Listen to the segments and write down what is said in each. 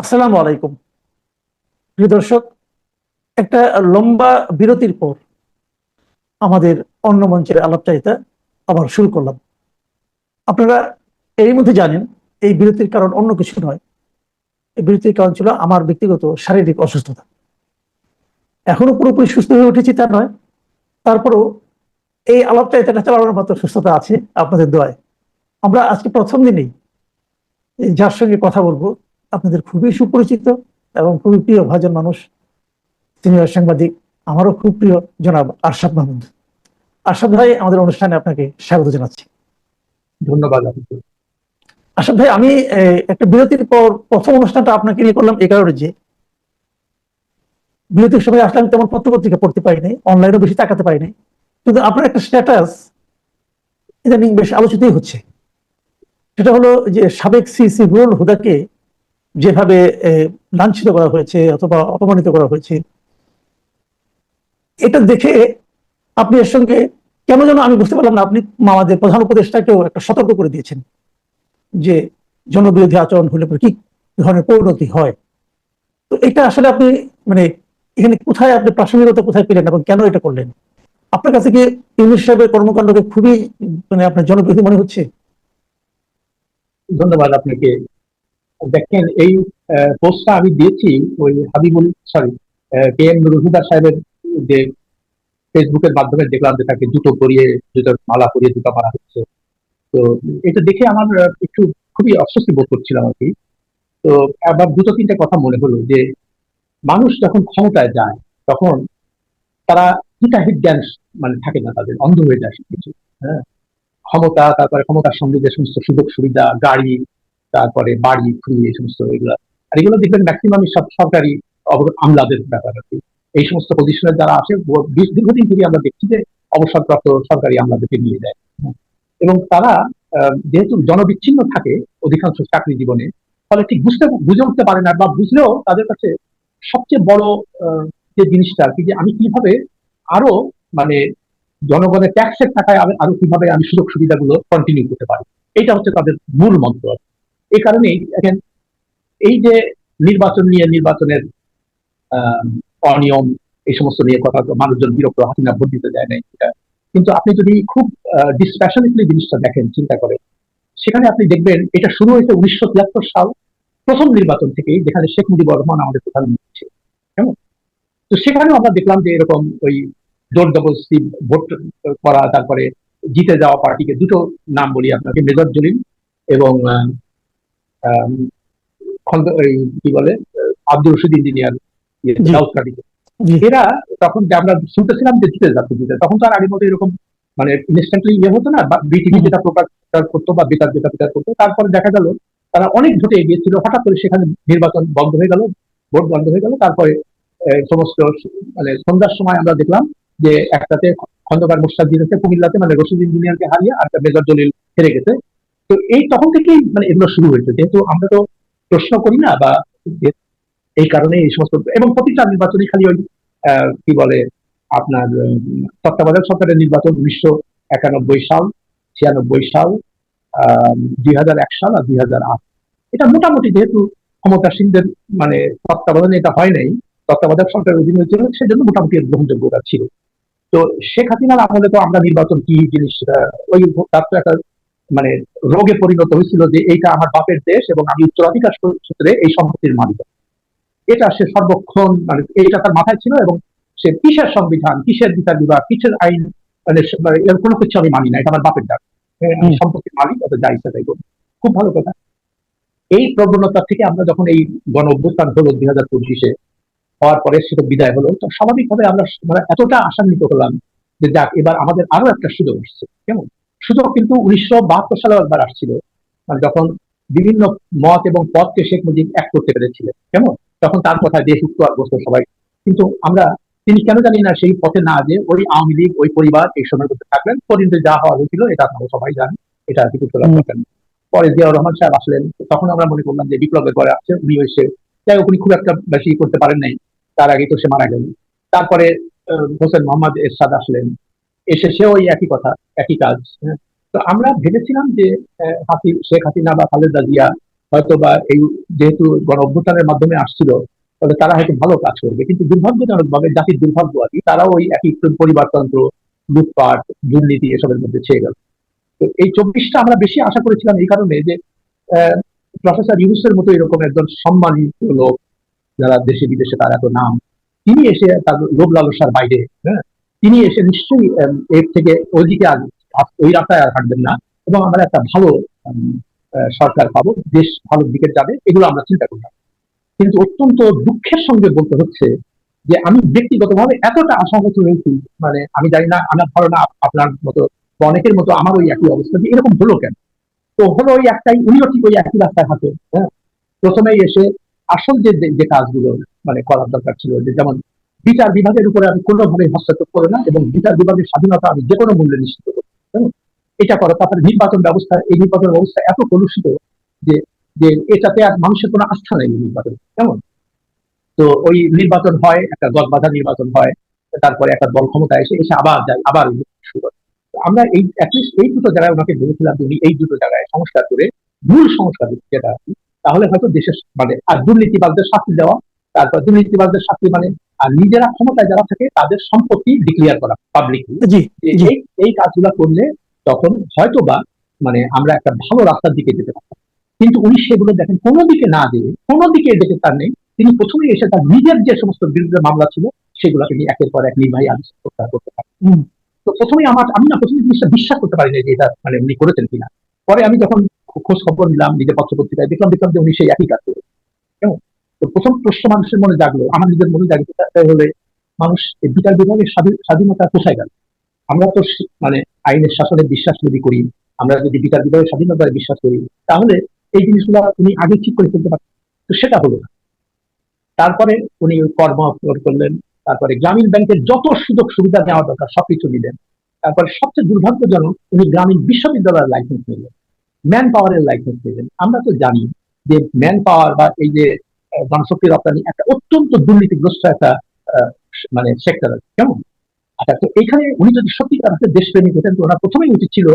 আসসালামু আলাইকুম। প্রিয় দর্শক, একটা লম্বা বিরতির পর আমাদের অন্য মঞ্চের আলাপচারিতা আবার শুরু করলাম। আপনারা এর মধ্যে জানেন এই বিরতির কারণ অন্য কিছু নয়। এই বিরতির কারণ ছিল আমার ব্যক্তিগত শারীরিক অসুস্থতা। এখনো পুরোপুরি সুস্থ হয়ে উঠেছি তা নয়, তারপরেও এই আলাপচারিতাটা চালানোর মতো সুস্থতা আছে আপনাদের দোয়ায়। আমরা আজকে প্রথম দিনেই যার সঙ্গে কথা বলবো আপনাদের খুবই সুপরিচিত এবং খুবই প্রিয় ভাজন মানুষ, সিনিয়র সাংবাদিক, আমারও খুব প্রিয় জনাব আরশাদ মাহমুদ। আশরাফ ভাই, আমাদের অনুষ্ঠানে আপনাকে স্বাগত জানাচ্ছি। ধন্যবাদ আপনাকে। আশরাফ ভাই, আমি একটা বিরতির পর প্রথম অনুষ্ঠানটা আপনাকে নিয়ে করলাম এই কারণে যে বিরতির সময় আসলে আমি তেমন পত্রপত্রিকা পড়তে পারিনি, অনলাইনেও বেশি তাকাতে পারিনি, কিন্তু আপনার একটা স্ট্যাটাস ইদানিং বেশ আলোচিতই হচ্ছে। সেটা হলো যে সাবেক সিসি নুরুল হুদাকে যেভাবে লাঞ্ছিত করা হয়েছে অথবা অপমানিত করা হয়েছে, এটা দেখে আপনি এর সঙ্গে কেন যেন আমি বুঝতে পারলাম না, আপনি আমাদের প্রধান উপদেষ্টাকেও একটা সতর্ক করে দিয়েছেন যে জনবিরোধী আচরণ হলে পরে কি ধরনের পরিণতি হয়। তো এটা আসলে আপনি মানে এখানে কোথায় আপনি প্রাসঙ্গিকতা কোথায় পেলেন এবং কেন এটা করলেন? আপনার কাছে কি ইউনূস সাহেবের কর্মকাণ্ডকে খুবই আপনার জনবিরোধী মনে হচ্ছে? ধন্যবাদ আপনাকে। দেখেন, এই পোস্টটা আমি দিয়েছি ওই Habibul, sorry, K M Nurul Huda সাহেবের যে ফেসবুকের মাধ্যমে দেখলাম যে তাকে জুতো পরিয়ে, জুতোর মালা পরিয়ে জুতা মারা হচ্ছে। তো এটা দেখে আমার একটু খুবই অস্বস্তি বোধ করছিলাম আর কি। তো আবার দুটো তিনটে কথা মনে হলো যে মানুষ যখন ক্ষমতায় যায় তখন তারা হিতাহিত জ্ঞান মানে থাকে না, তাদের অন্ধ হয়ে যায় সবকিছু। হ্যাঁ, ক্ষমতা, তারপরে ক্ষমতার সঙ্গে যে সমস্ত সুযোগ সুবিধা, গাড়ি, তারপরে বাড়ি ফ্রি, এই সমস্ত এগুলা। আর এগুলো দেখবেন ম্যাক্সিমাম সব সরকারি আমলাদের ব্যাপার আর কি। এই সমস্ত পজিশনে যারা আসে দীর্ঘদিন থেকে আমরা দেখছি যে অবসরপ্রাপ্ত সরকারি আমলাদেরকে নিয়ে যায়। এবং তারা যেহেতু জনবিচ্ছিন্ন থাকে অধিকাংশ চাকরি জীবনে, ফলে ঠিক বুঝে উঠতে পারে না, বা বুঝলেও তাদের কাছে সবচেয়ে বড় যে জিনিসটা আর কি, যে আমি কিভাবে আরো মানে জনগণের ট্যাক্সের টাকায় আরো কিভাবে আমি সুযোগ সুবিধাগুলো কন্টিনিউ করতে পারি, এটা হচ্ছে তাদের মূল মন্ত্র। এই কারণেই দেখেন, এই যে নির্বাচন নিয়ে, নির্বাচনের আহ অনিয়ম, এই সমস্ত নিয়ে কথা, তো মানুষজন বিরক্ত, হাসিনা ভোট দিতে যায় না এটা। কিন্তু আপনি যদি খুব ডিসপ্যাশনেটলি জিনিসটা দেখেন, চিন্তা করেন, সেখানে আপনি দেখবেন এটা শুরু হয়েছে 1973 সাল প্রথম নির্বাচন থেকেই, যেখানে শেখ মুজিবুর রহমান আমাদের প্রধানমন্ত্রী ছিলেন। কেমন? তো সেখানেও আমরা দেখলাম যে এরকম ওই জোর জবরদস্তি ভোট করা, তারপরে জিতে যাওয়া পার্টিকে, দুটো নাম বলি আপনাকে, মেজর জলিল এবং কি বলে, আব্দুল রশিদ ইঞ্জিনিয়ার, দাউদ কাদির। এরা তখন আমরা শুনতেছিলাম যে জিতে যাচ্ছে, তখন তো আর আগের মতো এরকম মানে ইনস্ট্যান্টলি ইয়ে হতো না, বিটিভি যেটা প্রকাশ করতো বা বেতার যেটা প্রচার করতো। তারপরে দেখা গেল তারা অনেক ভোটে এগিয়ে ছিল, হঠাৎ করে সেখানে নির্বাচন বন্ধ হয়ে গেল, ভোট বন্ধ হয়ে গেল। তারপরে সমস্ত মানে সন্ধ্যার সময় আমরা দেখলাম যে একটাতে খন্দকার মোর্শাদ জিতেছে কুমিল্লাতে, মানে রশিদ ইঞ্জিনিয়ারকে হারিয়ে, আর মেজর জলিল হেরে গেছে। তো এই তখন থেকেই মানে এগুলো শুরু হয়েছে, যেহেতু আমরা তো প্রশ্ন করি না, বা এই কারণে এই সমস্ত, এবং প্রতিটা নির্বাচনে খালি ওই কি বলে আপনার তত্ত্বাবধায়ক সরকারের নির্বাচন 1991 সাল, 96 সাল, 2001 সাল আর 2008, এটা মোটামুটি যেহেতু ক্ষমতাসীনদের মানে তত্ত্বাবধানে এটা হয় নাই, তত্ত্বাবধায়ক সরকারের অধীনে হয়েছিল, সেজন্য মোটামুটি গ্রহণযোগ্যতা ছিল। তো শেখ হাসিনার আমলে তো আমরা নির্বাচন কি জিনিস, ওই তার তো একটা মানে রোগে পরিণত হয়েছিল যে এইটা আমার বাপের দেশ এবং আমি উত্তরাধিকার সূত্রে এই সম্পত্তির মালিক। এটা সে সর্বক্ষণ মানে এইটা তার মাথায় ছিল, এবং সে কিসের সংবিধান, কিসের বিচার বিভাগ, কিসের আইন, মানে এর কোনো কিছু আমি মানি না, এটা আমার বাপের ডাক, আমি সম্পত্তির মালিক, অত যা ইচ্ছা তাই করবো। খুব ভালো কথা। এই প্রবণতা থেকে আমরা যখন এই গণ অভ্যুত্থান হলো 2025-এ, হওয়ার পরে সেটা বিদায় হলো, তো স্বাভাবিকভাবে আমরা মানে এতটা আশান্বিত হলাম যে যাক, এবার আমাদের আরো একটা সুযোগ আসছে। কেমন সুযোগ? কিন্তু 1972 সালে একবার আসছিল, মানে যখন বিভিন্ন মত এবং পথকে শেখ মুজিব এক করতে পেরেছিলেন। কেমন? তখন তার কথা দেশ উত্তর আর বসতো সবাই। কিন্তু আমরা, তিনি কেন জানি না সেই পথে না, যে ওই আওয়ামী লীগ, ওই পরিবার এই সময় করতে থাকলেন, পরিণতি যা হওয়া হয়েছিল এটা আপনারা সবাই জানেন, এটা কিছু তোলার দরকার নেই। পরে জিয়াউর রহমান সাহেব আসলেন, তখন আমরা মনে করলাম যে বিপ্লবের পরে আসছে উনি, এসে যাই হোক উনি খুব একটা বেশি করতে পারেন নাই, তার আগে তো সে মারা গেল। তারপরে হোসেন মোহাম্মদ এরশাদ আসলেন, এসে সেও ওই একই কথা, একই কাজ। তো আমরা ভেবেছিলাম যে শেখ হাসিনা বা খালেদা জিয়া হয়তো বা এই যেহেতু গণ অভ্যুত্থানের মাধ্যমে আসছিল, তাহলে তারা হয়তো ভালো কাজ করবে, কিন্তু দুর্ভাগ্যজনক ভাবে জাতির দুর্ভাগ্য আর কি, তারাও ওই একই পরিবারতন্ত্র, লুটপাট, দুর্নীতি এসবের মধ্যে ছেয়ে গেল। তো এই 24টা আমরা বেশি আশা করেছিলাম এই কারণে যে প্রফেসর ইউনূসের মতো এরকম একজন সম্মানিত লোক, যারা দেশে বিদেশে তার এত নাম, তিনি এসে তার লোভ লালসার বাইরে, হ্যাঁ, তিনি এসে নিশ্চয়ই এর থেকে ওইদিকে আর ওই রাস্তায় আর হাঁটবেন না, এবং আমরা একটা ভালো সরকার পাবো, দেশ ভালোর দিকে যাবে, এগুলো আমরা চিন্তা করলাম। কিন্তু অত্যন্ত দুঃখের সঙ্গে বলতে হচ্ছে যে আমি ব্যক্তিগতভাবে এতটা আশাহত হয়েছি, মানে আমি জানি না, আমার ধারণা আপনার মতো বা অনেকের মতো আমার ওই একই অবস্থা, যে এরকম হলো কেন। তো হলো ওই একটাই, উনিও ঠিক ওই একই রাস্তায় হাঁটে, হ্যাঁ। প্রথমেই এসে আসল যে যে কাজগুলো মানে করার দরকার ছিল, যে যেমন বিচার বিভাগের উপরে আমি কোনোভাবে হস্তক্ষেপ করে না, এবং বিচার বিভাগের স্বাধীনতা আমি যে কোনো মূল্যে নিশ্চিত করবো, এটা করো। তারপরে নির্বাচন ব্যবস্থা, এই নির্বাচন ব্যবস্থা এত কলুষিত যে যে এটাতে আর মানুষের কোনো আস্থা নেই নির্বাচন, কেমন। তো ওই নির্বাচন হয়, একটা গদবাঁধা নির্বাচন হয়, তারপরে একটা দল ক্ষমতায় এসে এসে আবার যায়, আবার শুরু করে। আমরা এই অ্যাটলিস্ট এই দুটো জায়গায় ওনাকে ভেবেছিলাম যে উনি এই দুটো জায়গায় সংস্কার করে, মূল সংস্কার যেটা, তাহলে হয়তো দেশের মানে আর দুর্নীতিবাদদের শাস্তি দেওয়া, তারপর দুর্নীতিবাদদের শাস্তি মানে আর নিজেরা ক্ষমতায় যারা থাকে তাদের সম্পত্তি ডিক্লিয়ার করা পাবলিকলি, জি জি এই এই কাজগুলো করলে তখন হয়তো বা মানে আমরা একটা ভালো রাস্তার দিকে যেতে পারতাম। কিন্তু উনি সেগুলো দেখেন কোনো দিকে না দিয়ে, কোনো দিকে দেখে তার নেই, তিনি প্রথমেই এসে তার নিজের যে সমস্ত বিরুদ্ধে মামলা ছিল সেগুলোকে নিয়ে একের পর এক নির্বাহী আদেশ প্রত্যাহার করতে পারেন। তো প্রথমেই আমি না প্রথমে জিনিসটা বিশ্বাস করতে পারিনি যে এটা মানে উনি করেছেন কিনা। পরে আমি যখন খোঁজ খবর নিলাম নিজের পত্রপত্রিকায়, দেখলাম যে উনি সেই একই কাজ করেছেন, কেমন। তো প্রথম প্রশ্ন মানুষের মনে জাগলো, আমার নিজের মনে জাগলো, হলে মানুষ এই বিচার বিভাগের স্বাধীনতা কোথায় গেল। আমরা তো মানে আইনের শাসনে বিশ্বাস যদি করি, আমরা যদি বিচার বিভাগের স্বাধীনতায় বিশ্বাস করি, তাহলে এই জিনিসগুলো উনি আগে ঠিক করে ফেলতে পারতেন। তো সেটা হলো না। তারপরে উনি কর্ম করলেন, তারপরে গ্রামীণ ব্যাংকের যত সুযোগ সুবিধা নেওয়া দরকার সবকিছু নিলেন। তারপরে সবচেয়ে দুর্ভাগ্যজনক, উনি গ্রামীণ বিশ্ববিদ্যালয়ের লাইসেন্স নিলেন, ম্যান পাওয়ারের লাইসেন্স নিলেন। আমরা তো জানি যে ম্যান পাওয়ার বা এই যে জনশক্তি রপ্তানি একটা অত্যন্ত দুর্নীতিগ্রস্ত একটা মানে সেক্টর আছে, কেমন। আচ্ছা, তো এখানে উনি যদি সত্যিকার অর্থে দেশপ্রেমিক হতেন, তো ওনার প্রথমেই উচিত ছিল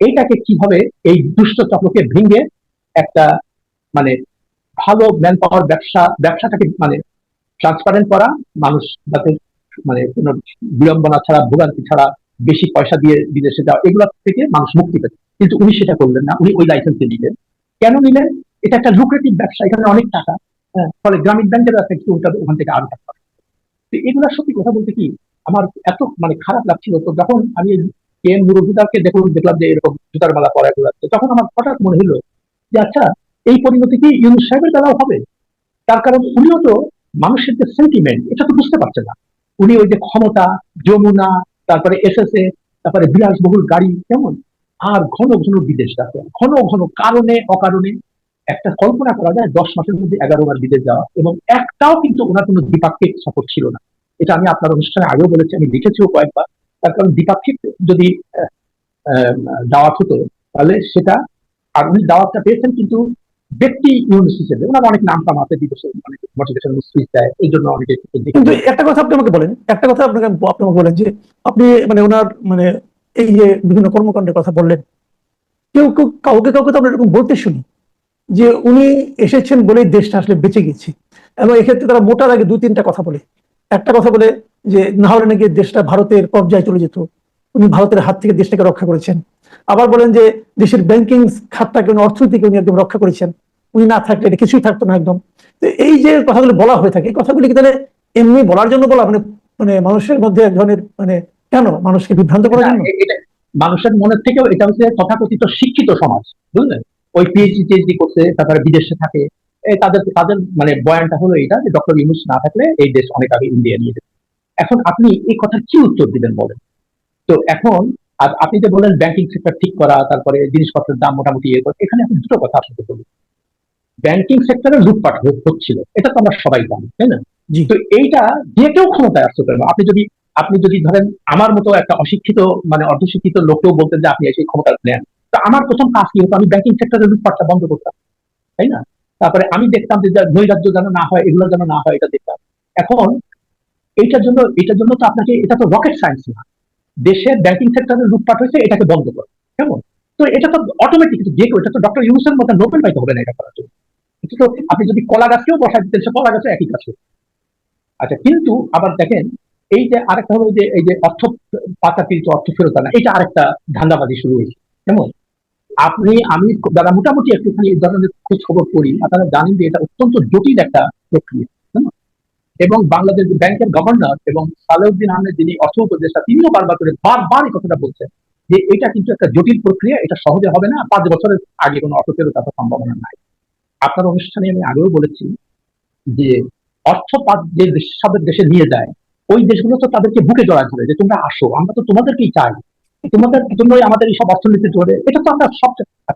এইটাকে কিভাবে এই দুষ্ট চক্রকে ভেঙে একটা মানে ভালো ম্যান পাওয়ার ব্যবসাটাকে মানে ট্রান্সপারেন্ট করা, মানুষ যাতে মানে কোনো বিড়ম্বনা ছাড়া, ভোগান্তি ছাড়া বেশি পয়সা দিয়ে বিদেশে যাওয়া, এগুলো থেকে মানুষ মুক্তি পেত। কিন্তু উনি সেটা করলেন না, উনি ওই লাইসেন্সে নিলেন। কেন নিলেন? এটা একটা লুক্রেটিভ ব্যবসা, এখানে অনেক টাকা, হ্যাঁ, ফলে গ্রামীণ ব্যাংকের একটা একটু ওখান থেকে আরো টাকা। তো এগুলা সত্যি কথা বলতে কি আমার এত মানে খারাপ লাগছিল। তো যখন আমি কে এম নুরুল দেখলাম যে এরকম জুতার মালা পরা ঘুরাচ্ছে, তখন আমার হঠাৎ মনে হলো যে আচ্ছা, এই পরিণতি কি ইউনূস সাহেবের দ্বারাও হবে? তার কারণ উনিও তো মানুষের যে সেন্টিমেন্ট এটা তো বুঝতে পারছেন না। উনি ওই যে ক্ষমতা, যমুনা, তারপরে এসএসএ, তারপরে বিলাসবহুল গাড়ি, কেমন, আর ঘন ঘন বিদেশ যাত্রা, ঘন ঘন কারণে অকারণে। একটা কল্পনা করা যায় 10 মাসের মধ্যে 11বার বিদেশ যাওয়া, এবং একটাও কিন্তু ওনার কোনো দ্বিপাক্ষিক সফর ছিল না। এটা আমি আপনার অনুষ্ঠানে আগেও বলেছি, আমি লিখেছিও কয়েকবার। তার কারণ দ্বিপাক্ষিক যদি দাওয়াত হতো, তাহলে সেটা, আর উনি দাওয়াতটা পেয়েছেন কিন্তু ব্যক্তি ইউনিস হিসেবে, ওনার অনেক নাম টাম আছে, বিদেশে অনেক মোটিভেশন স্পিচ দেয়, এই জন্য অনেকে। কিন্তু একটা কথা আপনি আমাকে বলেন, একটা কথা আপনি বলেন যে আপনি মানে ওনার মানে এই যে বিভিন্ন কর্মকাণ্ডের কথা বললেন, কেউ কেউ কাউকে কাউকে তো আমরা এরকম বলতে শুনি যে উনি এসেছেন বলেই দেশটা আসলে বেঁচে গেছে, এবং এক্ষেত্রে তারা মোটার আগে 2-3টা কথা বলে। একটা কথা বলে যে না হলে নাকি দেশটা ভারতের কবজায় চলে যেত, উনি ভারতের হাত থেকে দেশটাকে রক্ষা করেছেন। আবার বলেন যে দেশের ব্যাংকিং খাতটাকে উনি, অর্থনীতিকে উনি একদম রক্ষা করেছেন, উনি না থাকলে এটা কিছুই থাকতো না একদম। তো এই যে কথাগুলো বলা হয়ে থাকে, এই কথাগুলি কি তাহলে এমনি বলার জন্য বলা, মানে মানে মানুষের মধ্যে এক ধরনের মানে কেন মানুষকে বিভ্রান্ত করার জন্য? এটা মানুষের মনের থেকেও এটা হচ্ছে তথাকথিত শিক্ষিত সমাজ, বুঝলেন। ওই পিএইচডি করছে, তারপরে বিদেশে থাকে, তাদের তাদের মানে বয়ানটা হলো এটা যে ডক্টর ইউনূস না থাকলে এই দেশ অনেক আগে ইন্ডিয়া নিয়ে যেত। এখন আপনি এই কথার কি উত্তর দিবেন বলেন? তো এখন আপনি যে বলেন ব্যাংকিং সেক্টর ঠিক করা, তারপরে জিনিসপত্রের দাম মোটামুটি এখানে আপনি দুটো কথা আপনাকে বলি। ব্যাংকিং সেক্টরে লুটপাট হচ্ছিল, এটা তো আমরা সবাই জানি, তাই না? তো এইটা যে কেউ ক্ষমতায় আসতে পারবে। আপনি যদি ধরেন আমার মতো একটা অশিক্ষিত মানে অর্ধশিক্ষিত লোককেও বলতেন যে আপনি এসে ক্ষমতা নেন, তো আমার প্রথম কাজ কি হতো? আমি ব্যাংকিং সেক্টরের লুটপাটটা বন্ধ করতাম, তাই না? তারপরে আমি দেখতাম যে নৈরাজ্য যেন না হয়, এগুলো যেন না হয়, এটা দেখতাম। এখন এটার জন্য তো আপনাকে, এটা তো রকেট সায়েন্স না। দেশের ব্যাংকিং সেক্টরে লুটপাট হয়েছে, এটাকে বন্ধ করে, কেমন। তো এটা তো অটোমেটিক, যে কেউ, এটা তো ডক্টর ইউনুসের মতো নোবেল পাইতে হবে না এটা করার জন্য। এটা তো আপনি যদি কলা গাছকেও বসাই দিতেন, সে কলা গাছও একই কাজ করবে। আচ্ছা, কিন্তু আবার দেখেন, এই যে আরেকটা হলো যে এই যে অর্থ পাচারকৃত অর্থ ফেরত আনা, এটা আরেকটা ধান্দাবাজি শুরু হয়েছে। কেমন? আপনি আমি যারা মোটামুটি একটুখানি এই ধরনের খোঁজ খবর করি, আপনারা জানেন যে এটা অত্যন্ত জটিল একটা প্রক্রিয়া। কেমন? এবং বাংলাদেশ ব্যাংকের গভর্নর এবং সালেউদ্দিন আহমেদ যিনি অর্থ উপদেষ্টা, তিনিও বারবার করে বারবার এই কথাটা বলছেন যে এটা কিন্তু একটা জটিল প্রক্রিয়া, এটা সহজে হবে না, ৫ বছরের আগে কোনো অর্থ ফেরত আসার সম্ভাবনা নাই। আপনার অনুষ্ঠানে আমি আগেও বলেছি যে অর্থপাত যে সব দেশে নিয়ে যায়, ওই দেশগুলো তো তাদেরকে বুকে জড়ায় ধরে যে তোমরা আসো, আমরা তো তোমাদেরকেই চাই, তোমাদের জন্যই আমাদের এই সব অর্থনীতি ধরে। এটা তো আমরা সব,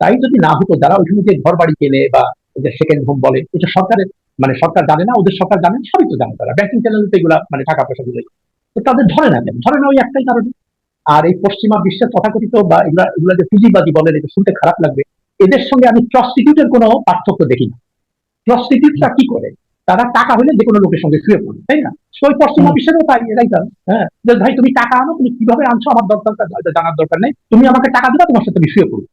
তাই যদি না হতো, যারা ওইখানে যে ঘর বাড়ি কেনে বা যে সেকেন্ড হোম বলে, এটা সরকারের, মানে সরকার জানে না, ওদের সরকার জানে, সবই তো জানে, তারা ব্যাংকিং চ্যানেলে তো এগুলা মানে টাকা পয়সা গুলোই, তো তাদের ধরে না কেন? ধরে না ওই একটাই কারণে। আর এই পশ্চিমা বিশ্বের তথাকথিত বা এগুলা এগুলা যে পুঁজিবাদী বলেন, এটা শুনতে খারাপ লাগবে, এদের সঙ্গে আমি প্রস্টিটিউটের কোনো পার্থক্য দেখি না। প্রস্টিটিউটরা কি করে? তারা টাকা হলে যে কোনো লোকের সঙ্গে শুয়ে পড়ে, তাই না? ওই পশ্চিমা বিশ্বেরও তাই, এরাই তার। হ্যাঁ, যে ভাই তুমি টাকা আনো, তুমি কিভাবে আনছো আমার দরকার, জানার দরকার নেই, তুমি আমাকে টাকা দিবা, তোমার সাথে আমি শুয়ে পড়বো।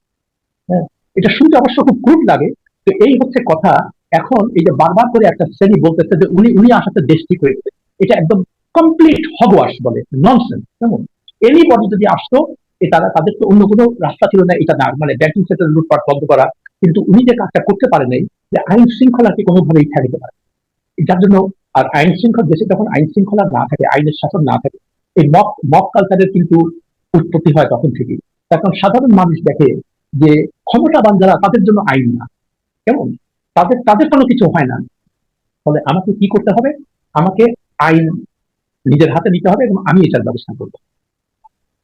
হ্যাঁ, এটা শুনতে অবশ্য খুব ক্রুড লাগে। তো এই হচ্ছে কথা। এখন এই যে বারবার করে একটা শ্রেণী বলতেছে যে উনি উনি আসাতে দেশ ঠিক হয়েছে, এটা একদম কমপ্লিট হগওয়াশ বলে, ননসেন্স। কেমন? এনিবডি যদি আসতো, তারা, তাদের তো অন্য কোনো রাস্তা ছিল না এটা না, মানে ব্যাংকিং সেক্টর লুটপাট বন্ধ করা। কিন্তু উনি যে কাজটা করতে পারে নাই, যে আইন শৃঙ্খলাকে কোনোভাবেই ঠেকাতে পারে, যার জন্য। আর আইন শৃঙ্খলা দেশে যখন আইন শৃঙ্খলা না থাকে, আইনের শাসন না থাকে, এই মক মক কালচারের কিন্তু উৎপত্তি হয় তখন থেকেই। তখন সাধারণ মানুষ দেখে যে ক্ষমতাবান যারা, তাদের জন্য আইন না, কেমন, তাদের তাদের কোনো কিছু হয় না। ফলে আমাকে কি করতে হবে? আমাকে আইন নিজের হাতে নিতে হবে এবং আমি এটার ব্যবস্থা করবো।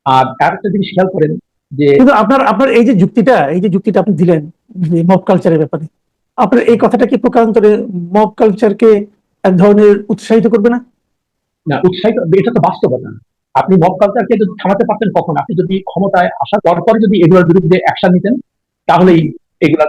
আর আরেকটা জিনিস খেয়াল করেন যে কিন্তু আপনার আপনার এই যে যুক্তিটা আপনি দিলেন মব কালচারের ব্যাপারে, আপনার এই কথাটা কি প্রকারান্তরে মব কালচারকে এক ধরনের উৎসাহিত করবে না? না, উৎসাহিত, এটা তো বাস্তবতা। আপনি মব কালচারকে যদি থামাতে পারতেন কখন? আপনি যদি ক্ষমতায় আসার পর যদি এগুলোর বিরুদ্ধে অ্যাকশন নিতেন, তাহলেই এগুলা